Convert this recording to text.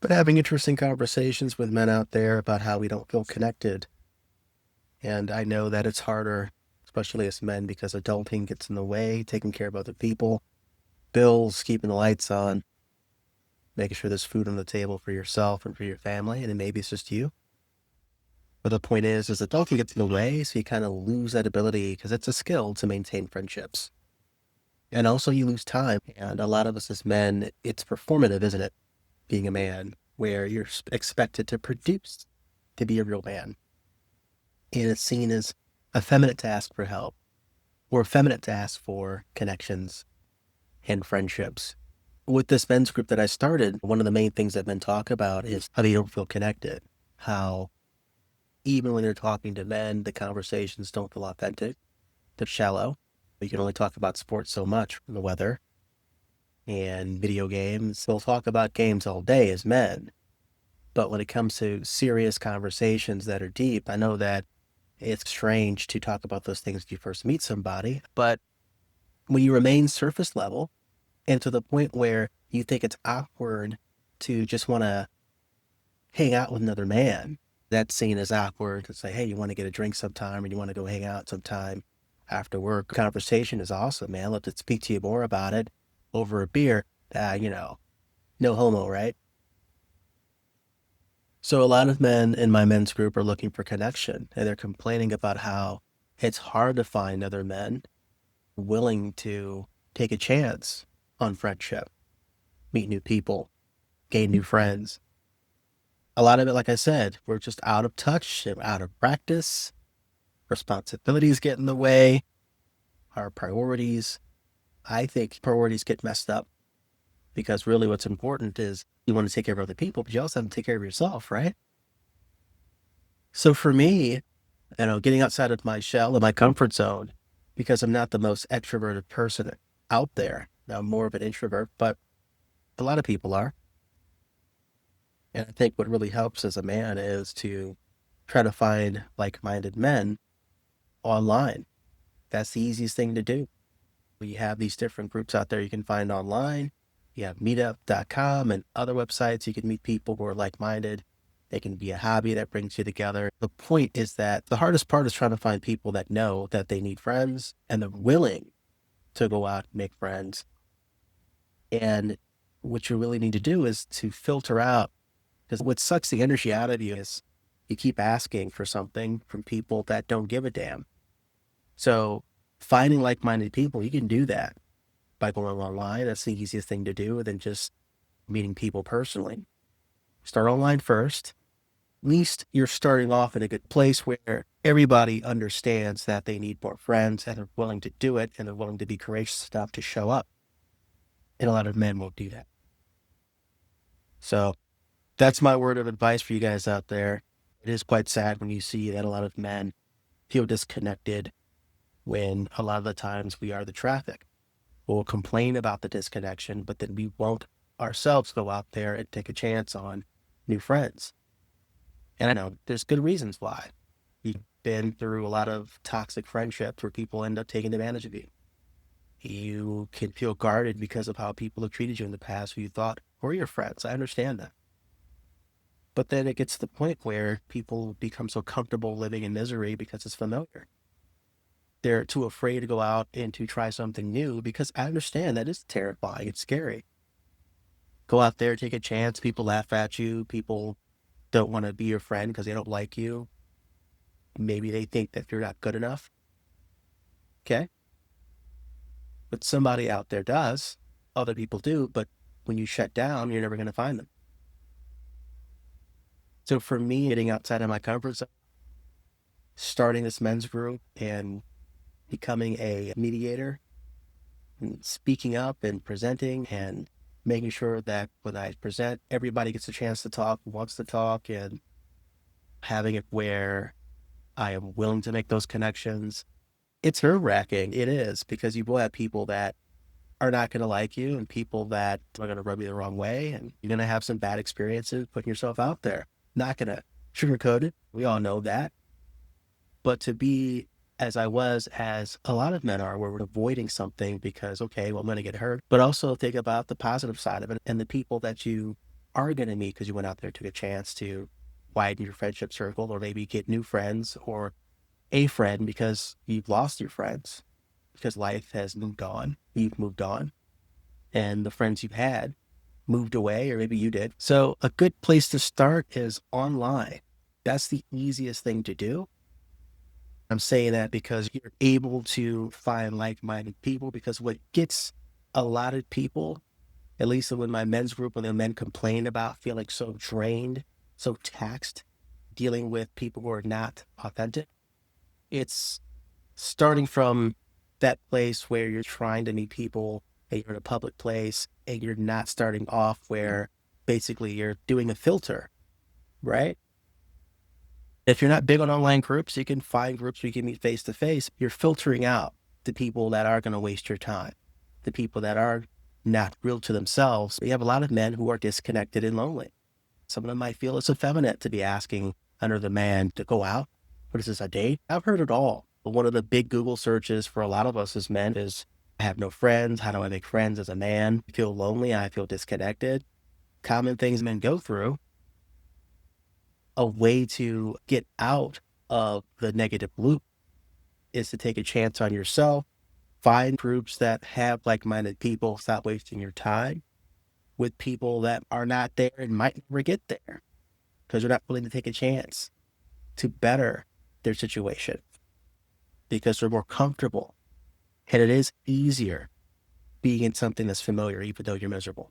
but having interesting conversations with men out there about how we don't feel connected. And I know that it's harder, especially as men, because adulting gets in the way, taking care of other people, bills, keeping the lights on, making sure there's food on the table for yourself and for your family, and then maybe it's just you. But the point is adulting gets in the way, so you kind of lose that ability because it's a skill to maintain friendships. And also you lose time. And a lot of us as men, it's performative, isn't it? Being a man, where you're expected to produce to be a real man. And it's seen as effeminate to ask for help or effeminate to ask for connections and friendships. With this men's group that I started, one of the main things that men talk about is how they don't feel connected, how even when they're talking to men, the conversations don't feel authentic, they're shallow. You can only talk about sports so much, the weather and video games. We'll talk about games all day as men, but when it comes to serious conversations that are deep, I know that it's strange to talk about those things when you first meet somebody, but when you remain surface level and to the point where you think it's awkward to just want to hang out with another man, that's seen as awkward to say, hey, you want to get a drink sometime or you want to go hang out sometime after work. Conversation is awesome, man. Love to speak to you more about it over a beer. No homo, right? So a lot of men in my men's group are looking for connection and they're complaining about how it's hard to find other men willing to take a chance on friendship, meet new people, gain new friends. A lot of it, like I said, we're just out of touch, out of practice, responsibilities get in the way, our priorities. I think priorities get messed up because really what's important is you want to take care of other people, but you also have to take care of yourself, right? So for me, getting outside of my shell and my comfort zone, because I'm not the most extroverted person out there. I'm more of an introvert, but a lot of people are. And I think what really helps as a man is to try to find like-minded men online. That's the easiest thing to do. We have these different groups out there you can find online. You have meetup.com and other websites. You can meet people who are like-minded. They can be a hobby that brings you together. The point is that the hardest part is trying to find people that know that they need friends and they're willing to go out and make friends. And what you really need to do is to filter out, because what sucks the energy out of you is you keep asking for something from people that don't give a damn. So finding like-minded people, you can do that by going online. That's the easiest thing to do than just meeting people personally. Start online first. At least you're starting off in a good place where everybody understands that they need more friends and are willing to do it and are willing to be courageous enough to show up. And a lot of men won't do that. So that's my word of advice for you guys out there. It is quite sad when you see that a lot of men feel disconnected when a lot of the times we are the traffic. We'll complain about the disconnection, but then we won't ourselves go out there and take a chance on new friends. And I know there's good reasons why. You've been through a lot of toxic friendships where people end up taking advantage of you. You can feel guarded because of how people have treated you in the past who you thought were your friends. I understand that. But then it gets to the point where people become so comfortable living in misery because it's familiar. They're too afraid to go out and to try something new because I understand that is terrifying. It's scary. Go out there, take a chance. People laugh at you. People don't want to be your friend because they don't like you. Maybe they think that you're not good enough. Okay. But somebody out there does. Other people do. But when you shut down, you're never going to find them. So for me, getting outside of my comfort zone, starting this men's group and becoming a mediator and speaking up and presenting and making sure that when I present, everybody gets a chance to talk, wants to talk, and having it where I am willing to make those connections. It's nerve wracking. It is because you will have people that are not going to like you and people that are going to rub you the wrong way. And you're going to have some bad experiences putting yourself out there. Not going to sugarcoat it. We all know that. But to be as I was, as a lot of men are, where we're avoiding something because, okay, well, I'm going to get hurt, but also think about the positive side of it and the people that you are going to meet because you went out there, took a chance to widen your friendship circle, or maybe get new friends or a friend because you've lost your friends because life has moved on. You've moved on, and the friends you've had moved away, or maybe you did. So, a good place to start is online. That's the easiest thing to do. I'm saying that because you're able to find like minded people. Because what gets a lot of people, at least with my men's group, when the men complain about feeling so drained, so taxed, dealing with people who are not authentic, it's starting from that place where you're trying to meet people and you're in a public place and you're not starting off where basically you're doing a filter, right? If you're not big on online groups, you can find groups where you can meet face to face. You're filtering out the people that are going to waste your time, the people that are not real to themselves. You have a lot of men who are disconnected and lonely. Some of them might feel it's effeminate to be asking another man to go out. What is this, a date? I've heard it all. But one of the big Google searches for a lot of us as men is, I have no friends. How do I make friends as a man? I feel lonely. I feel disconnected. Common things men go through. A way to get out of the negative loop is to take a chance on yourself, find groups that have like-minded people, stop wasting your time with people that are not there and might never get there because they're not willing to take a chance to better their situation because they're more comfortable. And it is easier being in something that's familiar, even though you're miserable.